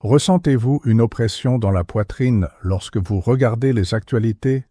Ressentez-vous une oppression dans la poitrine lorsque vous regardez les actualités?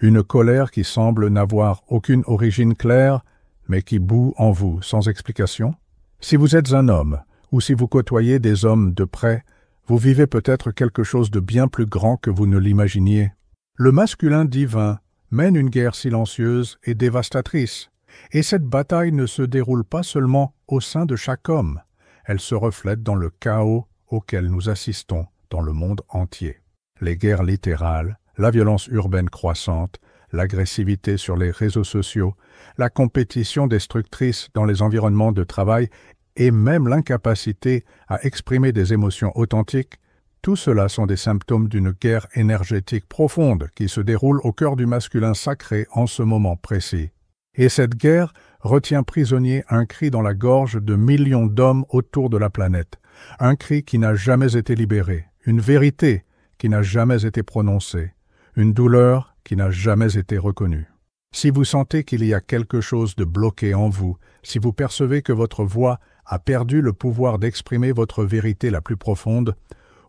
Une colère qui semble n'avoir aucune origine claire, mais qui bout en vous sans explication? Si vous êtes un homme, ou si vous côtoyez des hommes de près, vous vivez peut-être quelque chose de bien plus grand que vous ne l'imaginiez. Le masculin divin mène une guerre silencieuse et dévastatrice, et cette bataille ne se déroule pas seulement au sein de chaque homme, elle se reflète dans le chaos auquel nous assistons dans le monde entier. Les guerres littérales, la violence urbaine croissante, l'agressivité sur les réseaux sociaux, la compétition destructrice dans les environnements de travail et même l'incapacité à exprimer des émotions authentiques, tout cela sont des symptômes d'une guerre énergétique profonde qui se déroule au cœur du masculin sacré en ce moment précis. Et cette guerre retient prisonnier un cri dans la gorge de millions d'hommes autour de la planète, un cri qui n'a jamais été libéré, une vérité qui n'a jamais été prononcée, une douleur qui n'a jamais été reconnue. Si vous sentez qu'il y a quelque chose de bloqué en vous, si vous percevez que votre voix a perdu le pouvoir d'exprimer votre vérité la plus profonde,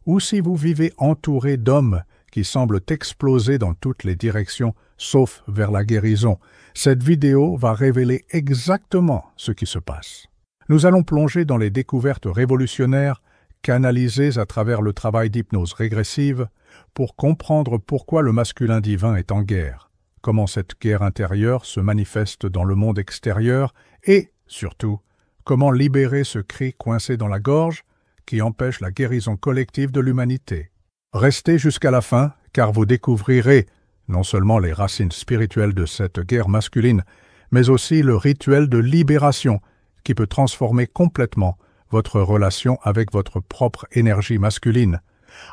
ou si vous vivez entouré d'hommes qui semblent exploser dans toutes les directions, sauf vers la guérison, cette vidéo va révéler exactement ce qui se passe. Nous allons plonger dans les découvertes révolutionnaires, canalisées à travers le travail d'hypnose régressive, pour comprendre pourquoi le masculin divin est en guerre, comment cette guerre intérieure se manifeste dans le monde extérieur et, surtout, comment libérer ce cri coincé dans la gorge qui empêche la guérison collective de l'humanité. Restez jusqu'à la fin, car vous découvrirez non seulement les racines spirituelles de cette guerre masculine, mais aussi le rituel de libération qui peut transformer complètement votre relation avec votre propre énergie masculine,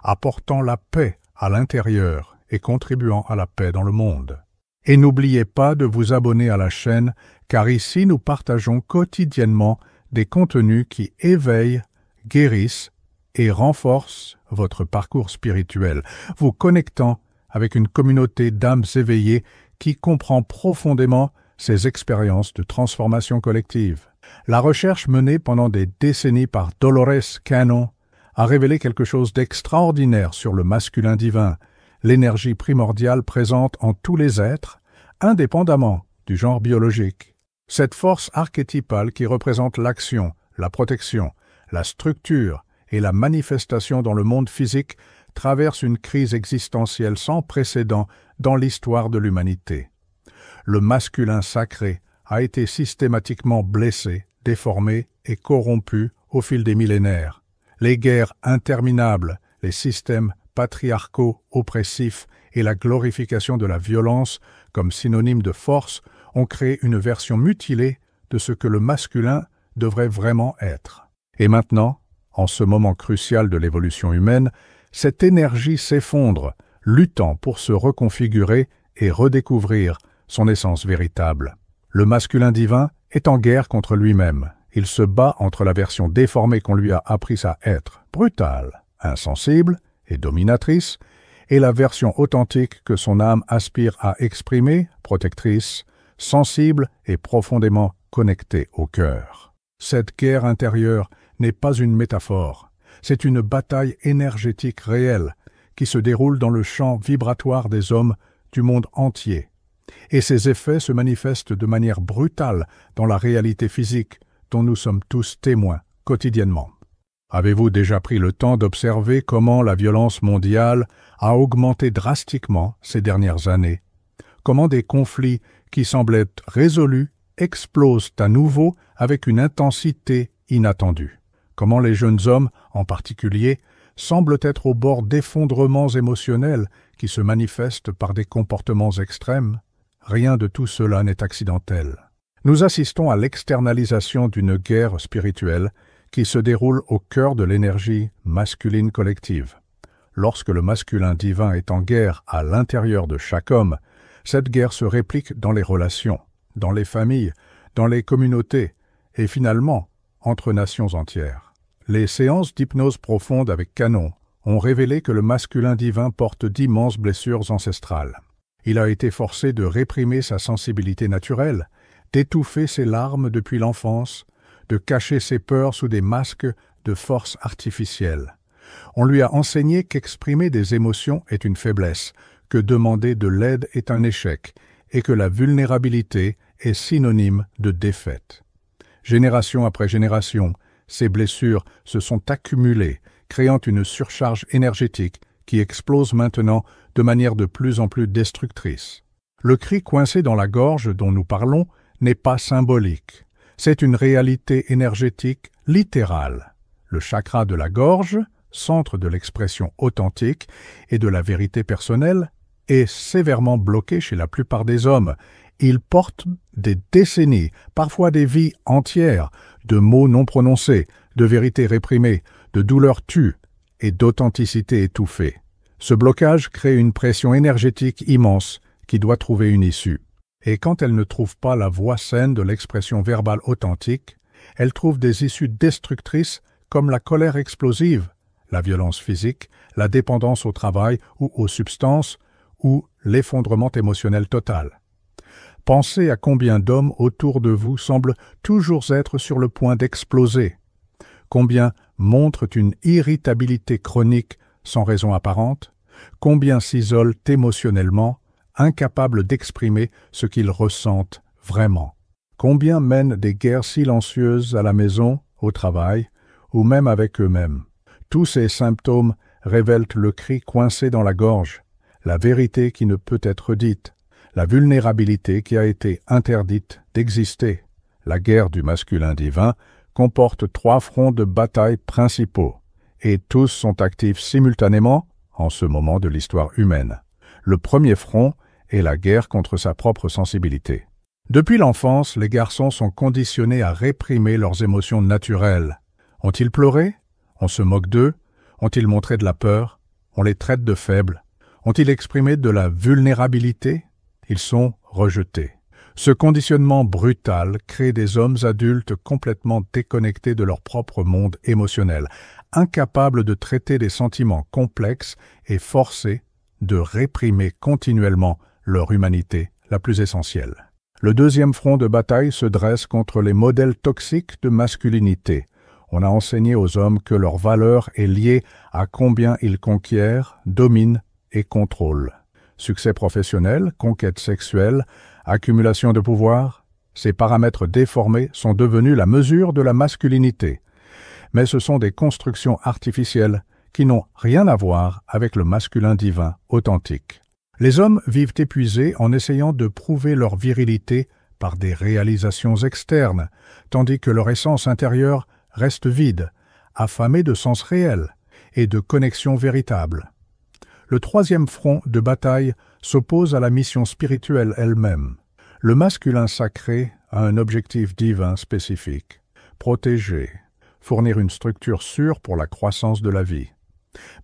apportant la paix à l'intérieur et contribuant à la paix dans le monde. Et n'oubliez pas de vous abonner à la chaîne, car ici nous partageons quotidiennement des contenus qui éveillent, guérissent et renforcent votre parcours spirituel, vous connectant avec une communauté d'âmes éveillées qui comprend profondément ces expériences de transformation collective. La recherche menée pendant des décennies par Dolores Cannon a révélé quelque chose d'extraordinaire sur le masculin divin, l'énergie primordiale présente en tous les êtres, indépendamment du genre biologique. Cette force archétypale qui représente l'action, la protection, la structure et la manifestation dans le monde physique traverse une crise existentielle sans précédent dans l'histoire de l'humanité. Le masculin sacré a été systématiquement blessé, déformé et corrompu au fil des millénaires. Les guerres interminables, les systèmes patriarcaux oppressifs et la glorification de la violence comme synonyme de force ont créé une version mutilée de ce que le masculin devrait vraiment être. Et maintenant, en ce moment crucial de l'évolution humaine, cette énergie s'effondre, luttant pour se reconfigurer et redécouvrir son essence véritable. Le masculin divin est en guerre contre lui-même. Il se bat entre la version déformée qu'on lui a appris à être, brutale, insensible et dominatrice, et la version authentique que son âme aspire à exprimer, protectrice, sensible et profondément connectée au cœur. Cette guerre intérieure n'est pas une métaphore, c'est une bataille énergétique réelle qui se déroule dans le champ vibratoire des hommes du monde entier. Et ses effets se manifestent de manière brutale dans la réalité physique dont nous sommes tous témoins quotidiennement. Avez-vous déjà pris le temps d'observer comment la violence mondiale a augmenté drastiquement ces dernières années? Comment des conflits qui semblaient résolus explosent à nouveau avec une intensité inattendue? Comment les jeunes hommes, en particulier, semblent être au bord d'effondrements émotionnels qui se manifestent par des comportements extrêmes? Rien de tout cela n'est accidentel. Nous assistons à l'externalisation d'une guerre spirituelle qui se déroule au cœur de l'énergie masculine collective. Lorsque le masculin divin est en guerre à l'intérieur de chaque homme, cette guerre se réplique dans les relations, dans les familles, dans les communautés et finalement entre nations entières. Les séances d'hypnose profonde avec Cannon ont révélé que le masculin divin porte d'immenses blessures ancestrales. Il a été forcé de réprimer sa sensibilité naturelle, d'étouffer ses larmes depuis l'enfance, de cacher ses peurs sous des masques de force artificielle. On lui a enseigné qu'exprimer des émotions est une faiblesse, que demander de l'aide est un échec, et que la vulnérabilité est synonyme de défaite. Génération après génération, ces blessures se sont accumulées, créant une surcharge énergétique qui explose maintenant de manière de plus en plus destructrice. Le cri coincé dans la gorge dont nous parlons n'est pas symbolique. C'est une réalité énergétique littérale. Le chakra de la gorge, centre de l'expression authentique et de la vérité personnelle, est sévèrement bloqué chez la plupart des hommes. Il porte des décennies, parfois des vies entières, de mots non prononcés, de vérités réprimées, de douleurs tues et d'authenticité étouffée. Ce blocage crée une pression énergétique immense qui doit trouver une issue. Et quand elle ne trouve pas la voie saine de l'expression verbale authentique, elle trouve des issues destructrices comme la colère explosive, la violence physique, la dépendance au travail ou aux substances, ou l'effondrement émotionnel total. Pensez à combien d'hommes autour de vous semblent toujours être sur le point d'exploser. Combien montrent une irritabilité chronique sans raison apparente, combien s'isolent émotionnellement, incapables d'exprimer ce qu'ils ressentent vraiment. Combien mènent des guerres silencieuses à la maison, au travail, ou même avec eux-mêmes. Tous ces symptômes révèlent le cri coincé dans la gorge, la vérité qui ne peut être dite, la vulnérabilité qui a été interdite d'exister. La guerre du masculin divin comporte 3 fronts de bataille principaux, et tous sont actifs simultanément en ce moment de l'histoire humaine. Le premier front est la guerre contre sa propre sensibilité. Depuis l'enfance, les garçons sont conditionnés à réprimer leurs émotions naturelles. Ont-ils pleuré? On se moque d'eux? Ont-ils montré de la peur? On les traite de faibles. Ont-ils exprimé de la vulnérabilité? Ils sont rejetés. Ce conditionnement brutal crée des hommes adultes complètement déconnectés de leur propre monde émotionnel, incapables de traiter des sentiments complexes et forcés de réprimer continuellement leur humanité la plus essentielle. Le deuxième front de bataille se dresse contre les modèles toxiques de masculinité. On a enseigné aux hommes que leur valeur est liée à combien ils conquièrent, dominent et contrôlent. Succès professionnel, conquête sexuelle, accumulation de pouvoir, ces paramètres déformés sont devenus la mesure de la masculinité. Mais ce sont des constructions artificielles qui n'ont rien à voir avec le masculin divin authentique. Les hommes vivent épuisés en essayant de prouver leur virilité par des réalisations externes, tandis que leur essence intérieure reste vide, affamée de sens réel et de connexion véritable. Le troisième front de bataille s'oppose à la mission spirituelle elle-même. Le masculin sacré a un objectif divin spécifique: protéger, fournir une structure sûre pour la croissance de la vie,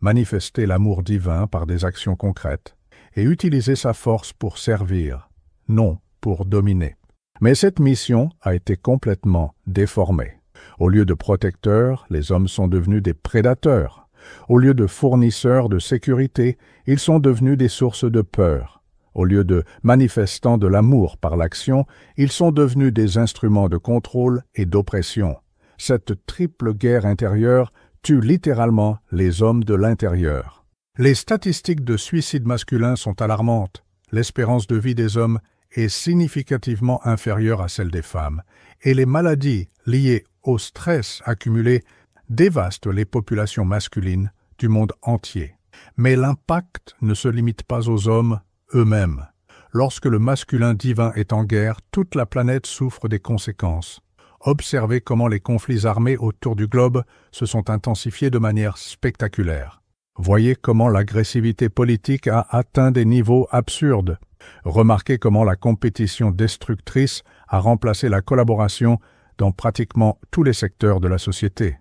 manifester l'amour divin par des actions concrètes et utiliser sa force pour servir, non pour dominer. Mais cette mission a été complètement déformée. Au lieu de protecteurs, les hommes sont devenus des prédateurs. Au lieu de fournisseurs de sécurité, ils sont devenus des sources de peur. Au lieu de manifestants de l'amour par l'action, ils sont devenus des instruments de contrôle et d'oppression. Cette triple guerre intérieure tue littéralement les hommes de l'intérieur. Les statistiques de suicide masculin sont alarmantes. L'espérance de vie des hommes est significativement inférieure à celle des femmes, et les maladies liées au stress accumulé dévastent les populations masculines du monde entier. Mais l'impact ne se limite pas aux hommes eux-mêmes. Lorsque le masculin divin est en guerre, toute la planète souffre des conséquences. Observez comment les conflits armés autour du globe se sont intensifiés de manière spectaculaire. Voyez comment l'agressivité politique a atteint des niveaux absurdes. Remarquez comment la compétition destructrice a remplacé la collaboration dans pratiquement tous les secteurs de la société.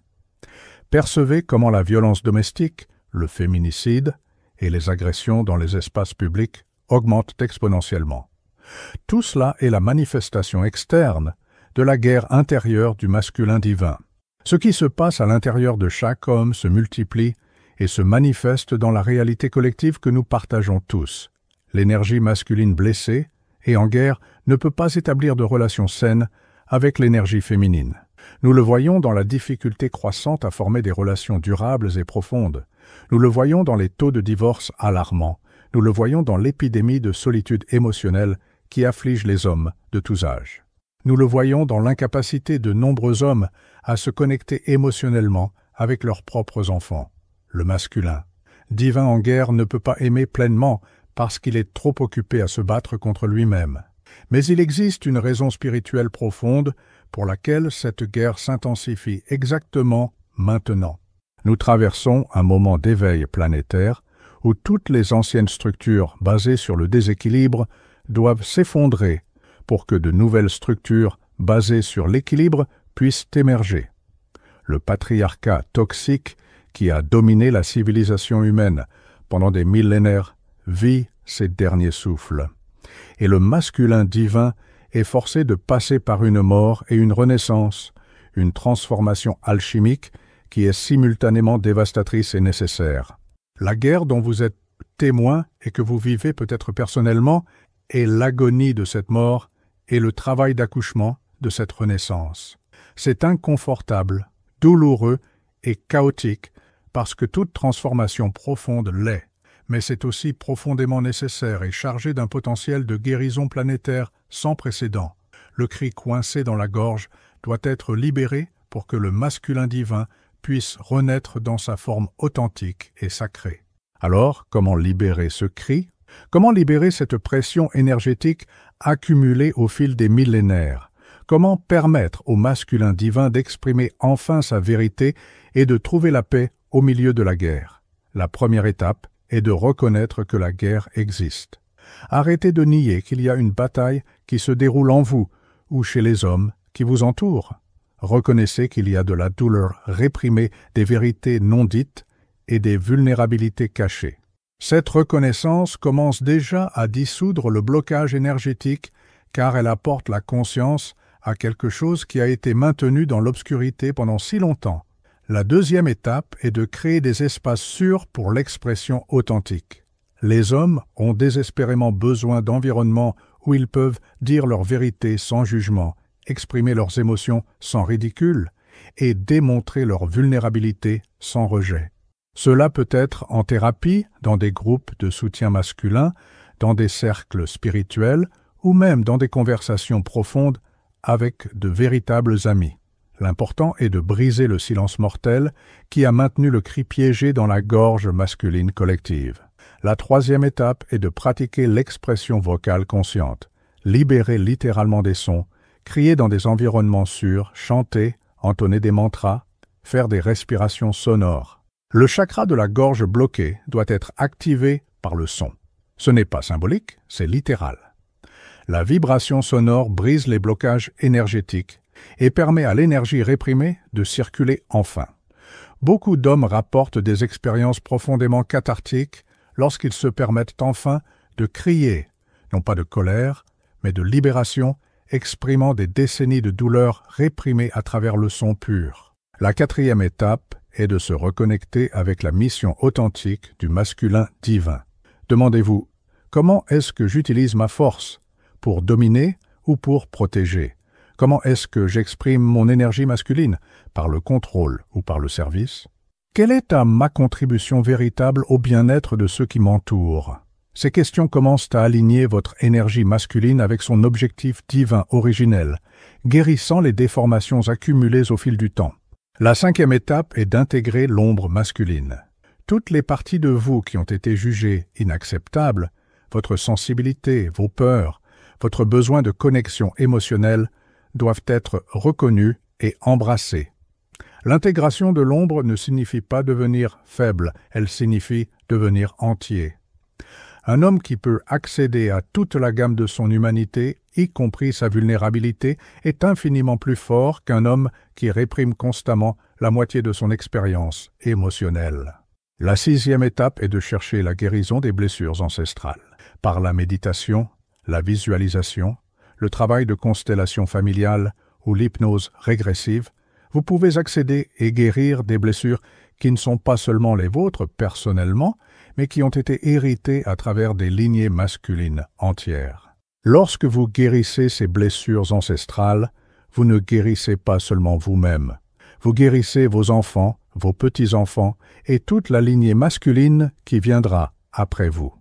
Percevez comment la violence domestique, le féminicide et les agressions dans les espaces publics augmentent exponentiellement. Tout cela est la manifestation externe de la guerre intérieure du masculin divin. Ce qui se passe à l'intérieur de chaque homme se multiplie et se manifeste dans la réalité collective que nous partageons tous. L'énergie masculine blessée et en guerre ne peut pas établir de relation saine avec l'énergie féminine. Nous le voyons dans la difficulté croissante à former des relations durables et profondes. Nous le voyons dans les taux de divorce alarmants. Nous le voyons dans l'épidémie de solitude émotionnelle qui afflige les hommes de tous âges. Nous le voyons dans l'incapacité de nombreux hommes à se connecter émotionnellement avec leurs propres enfants. Le masculin, divin en guerre, ne peut pas aimer pleinement parce qu'il est trop occupé à se battre contre lui-même. Mais il existe une raison spirituelle profonde pour laquelle cette guerre s'intensifie exactement maintenant. Nous traversons un moment d'éveil planétaire où toutes les anciennes structures basées sur le déséquilibre doivent s'effondrer pour que de nouvelles structures basées sur l'équilibre puissent émerger. Le patriarcat toxique qui a dominé la civilisation humaine pendant des millénaires vit ses derniers souffles. Et le masculin divin est forcé de passer par une mort et une renaissance, une transformation alchimique qui est simultanément dévastatrice et nécessaire. La guerre dont vous êtes témoin et que vous vivez peut-être personnellement est l'agonie de cette mort et le travail d'accouchement de cette renaissance. C'est inconfortable, douloureux et chaotique parce que toute transformation profonde l'est, mais c'est aussi profondément nécessaire et chargé d'un potentiel de guérison planétaire sans précédent. Le cri coincé dans la gorge doit être libéré pour que le masculin divin puisse renaître dans sa forme authentique et sacrée. Alors, comment libérer ce cri? Comment libérer cette pression énergétique accumulée au fil des millénaires? Comment permettre au masculin divin d'exprimer enfin sa vérité et de trouver la paix au milieu de la guerre? La première étape est de reconnaître que la guerre existe. Arrêtez de nier qu'il y a une bataille qui se déroule en vous ou chez les hommes qui vous entourent. Reconnaissez qu'il y a de la douleur réprimée, des vérités non dites et des vulnérabilités cachées. Cette reconnaissance commence déjà à dissoudre le blocage énergétique car elle apporte la conscience à quelque chose qui a été maintenu dans l'obscurité pendant si longtemps. La deuxième étape est de créer des espaces sûrs pour l'expression authentique. Les hommes ont désespérément besoin d'environnements où ils peuvent dire leur vérité sans jugement, exprimer leurs émotions sans ridicule et démontrer leur vulnérabilité sans rejet. Cela peut être en thérapie, dans des groupes de soutien masculin, dans des cercles spirituels ou même dans des conversations profondes avec de véritables amis. L'important est de briser le silence mortel qui a maintenu le cri piégé dans la gorge masculine collective. La troisième étape est de pratiquer l'expression vocale consciente, libérer littéralement des sons, crier dans des environnements sûrs, chanter, entonner des mantras, faire des respirations sonores. Le chakra de la gorge bloqué doit être activé par le son. Ce n'est pas symbolique, c'est littéral. La vibration sonore brise les blocages énergétiques et permet à l'énergie réprimée de circuler enfin. Beaucoup d'hommes rapportent des expériences profondément cathartiques lorsqu'ils se permettent enfin de crier, non pas de colère, mais de libération, exprimant des décennies de douleur réprimées à travers le son pur. La quatrième étape est de se reconnecter avec la mission authentique du masculin divin. Demandez-vous, comment est-ce que j'utilise ma force? Pour dominer ou pour protéger? Comment est-ce que j'exprime mon énergie masculine? Par le contrôle ou par le service? Quelle est ma contribution véritable au bien-être de ceux qui m'entourent? Ces questions commencent à aligner votre énergie masculine avec son objectif divin originel, guérissant les déformations accumulées au fil du temps. La cinquième étape est d'intégrer l'ombre masculine. Toutes les parties de vous qui ont été jugées inacceptables, votre sensibilité, vos peurs, votre besoin de connexion émotionnelle, doivent être reconnues et embrassées. L'intégration de l'ombre ne signifie pas devenir faible, elle signifie devenir entier. Un homme qui peut accéder à toute la gamme de son humanité, y compris sa vulnérabilité, est infiniment plus fort qu'un homme qui réprime constamment la moitié de son expérience émotionnelle. La sixième étape est de chercher la guérison des blessures ancestrales. Par la méditation, la visualisation, le travail de constellation familiale ou l'hypnose régressive, vous pouvez accéder et guérir des blessures qui ne sont pas seulement les vôtres personnellement, mais qui ont été héritées à travers des lignées masculines entières. Lorsque vous guérissez ces blessures ancestrales, vous ne guérissez pas seulement vous-même. Vous guérissez vos enfants, vos petits-enfants et toute la lignée masculine qui viendra après vous.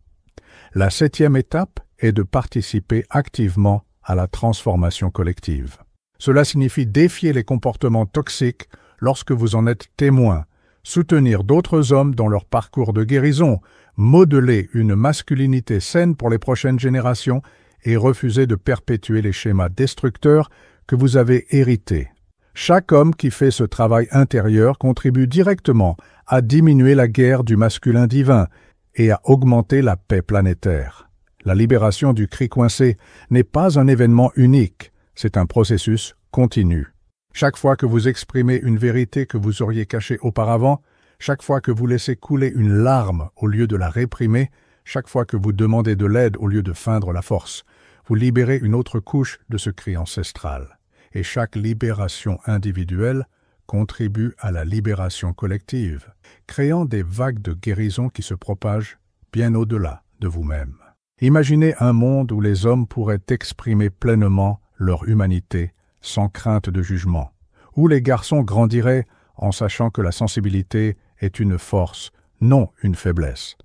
La 7e étape est de participer activement à la transformation collective. Cela signifie défier les comportements toxiques lorsque vous en êtes témoin, soutenir d'autres hommes dans leur parcours de guérison, modeler une masculinité saine pour les prochaines générations et refuser de perpétuer les schémas destructeurs que vous avez hérités. Chaque homme qui fait ce travail intérieur contribue directement à diminuer la guerre du masculin divin et à augmenter la paix planétaire. La libération du cri coincé n'est pas un événement unique, c'est un processus continu. Chaque fois que vous exprimez une vérité que vous auriez cachée auparavant, chaque fois que vous laissez couler une larme au lieu de la réprimer, chaque fois que vous demandez de l'aide au lieu de feindre la force, vous libérez une autre couche de ce cri ancestral. Et chaque libération individuelle contribue à la libération collective, créant des vagues de guérison qui se propagent bien au-delà de vous-même. Imaginez un monde où les hommes pourraient exprimer pleinement leur humanité sans crainte de jugement, où les garçons grandiraient en sachant que la sensibilité est une force, non une faiblesse,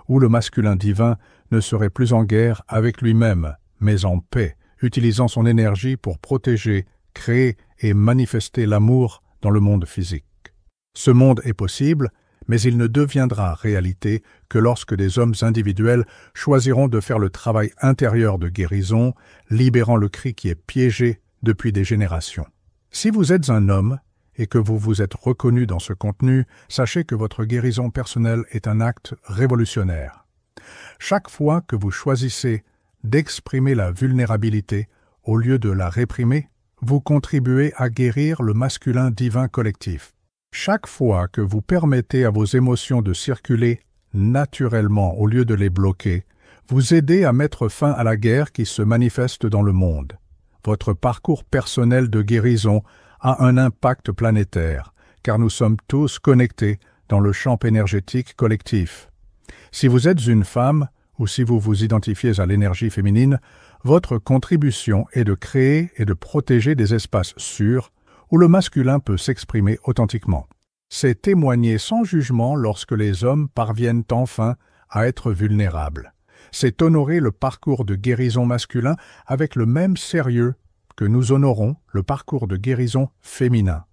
où le masculin divin ne serait plus en guerre avec lui-même, mais en paix, utilisant son énergie pour protéger, créer et manifester l'amour dans le monde physique. Ce monde est possible, mais il ne deviendra réalité que lorsque des hommes individuels choisiront de faire le travail intérieur de guérison, libérant le cri qui est piégé depuis des générations. Si vous êtes un homme et que vous vous êtes reconnu dans ce contenu, sachez que votre guérison personnelle est un acte révolutionnaire. Chaque fois que vous choisissez d'exprimer la vulnérabilité au lieu de la réprimer, vous contribuez à guérir le masculin divin collectif. Chaque fois que vous permettez à vos émotions de circuler naturellement au lieu de les bloquer, vous aidez à mettre fin à la guerre qui se manifeste dans le monde. Votre parcours personnel de guérison a un impact planétaire, car nous sommes tous connectés dans le champ énergétique collectif. Si vous êtes une femme, ou si vous vous identifiez à l'énergie féminine, votre contribution est de créer et de protéger des espaces sûrs où le masculin peut s'exprimer authentiquement. C'est témoigner sans jugement lorsque les hommes parviennent enfin à être vulnérables. C'est honorer le parcours de guérison masculin avec le même sérieux que nous honorons le parcours de guérison féminin.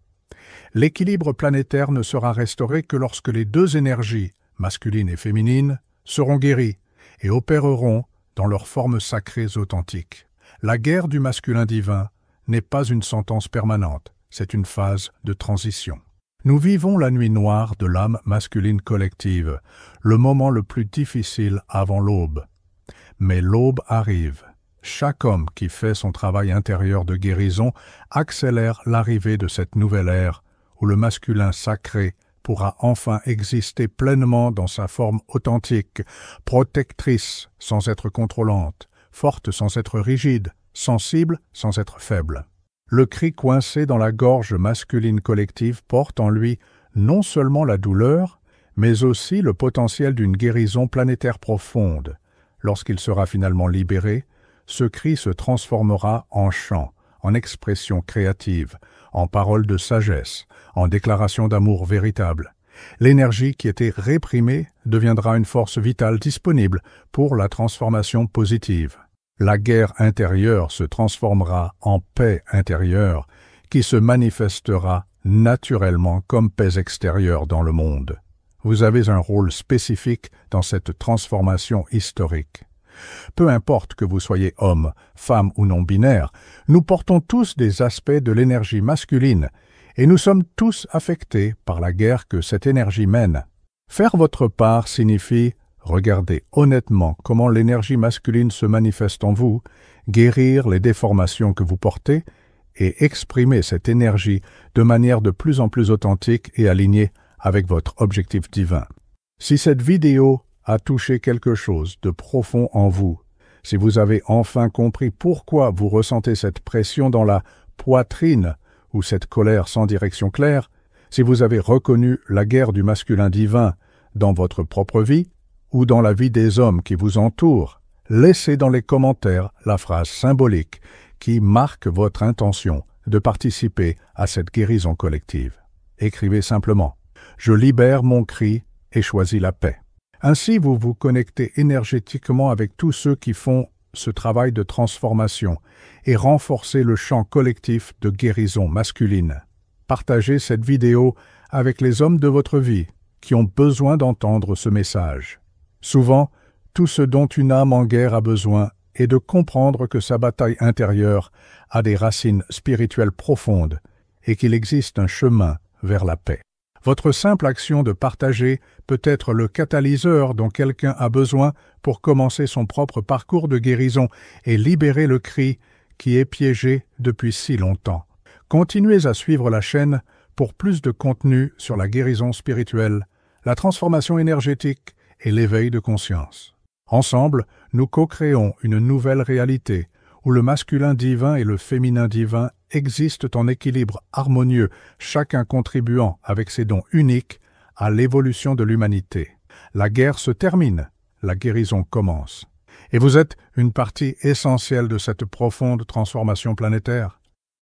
L'équilibre planétaire ne sera restauré que lorsque les deux énergies, masculine et féminine, seront guéries et opéreront dans leurs formes sacrées authentiques. La guerre du masculin divin n'est pas une sentence permanente, c'est une phase de transition. Nous vivons la nuit noire de l'âme masculine collective, le moment le plus difficile avant l'aube. Mais l'aube arrive. Chaque homme qui fait son travail intérieur de guérison accélère l'arrivée de cette nouvelle ère où le masculin sacré pourra enfin exister pleinement dans sa forme authentique, protectrice sans être contrôlante, forte sans être rigide, sensible sans être faible. Le cri coincé dans la gorge masculine collective porte en lui non seulement la douleur, mais aussi le potentiel d'une guérison planétaire profonde. Lorsqu'il sera finalement libéré, ce cri se transformera en chant, en expression créative, en parole de sagesse, en déclaration d'amour véritable. L'énergie qui était réprimée deviendra une force vitale disponible pour la transformation positive. La guerre intérieure se transformera en paix intérieure qui se manifestera naturellement comme paix extérieure dans le monde. Vous avez un rôle spécifique dans cette transformation historique. Peu importe que vous soyez homme, femme ou non-binaire, nous portons tous des aspects de l'énergie masculine et nous sommes tous affectés par la guerre que cette énergie mène. Faire votre part signifie regarder honnêtement comment l'énergie masculine se manifeste en vous, guérir les déformations que vous portez et exprimer cette énergie de manière de plus en plus authentique et alignée avec votre objectif divin. Si cette vidéo a touché quelque chose de profond en vous, si vous avez enfin compris pourquoi vous ressentez cette pression dans la poitrine ou cette colère sans direction claire, si vous avez reconnu la guerre du masculin divin dans votre propre vie ou dans la vie des hommes qui vous entourent, laissez dans les commentaires la phrase symbolique qui marque votre intention de participer à cette guérison collective. Écrivez simplement « Je libère mon cri et choisis la paix ». Ainsi, vous vous connectez énergétiquement avec tous ceux qui font ce travail de transformation et renforcez le champ collectif de guérison masculine. Partagez cette vidéo avec les hommes de votre vie qui ont besoin d'entendre ce message. Souvent, tout ce dont une âme en guerre a besoin est de comprendre que sa bataille intérieure a des racines spirituelles profondes et qu'il existe un chemin vers la paix. Votre simple action de partager peut être le catalyseur dont quelqu'un a besoin pour commencer son propre parcours de guérison et libérer le cri qui est piégé depuis si longtemps. Continuez à suivre la chaîne pour plus de contenu sur la guérison spirituelle, la transformation énergétique et l'éveil de conscience. Ensemble, nous co-créons une nouvelle réalité où le masculin divin et le féminin divin existent en équilibre harmonieux, chacun contribuant avec ses dons uniques à l'évolution de l'humanité. La guerre se termine, la guérison commence. Et vous êtes une partie essentielle de cette profonde transformation planétaire.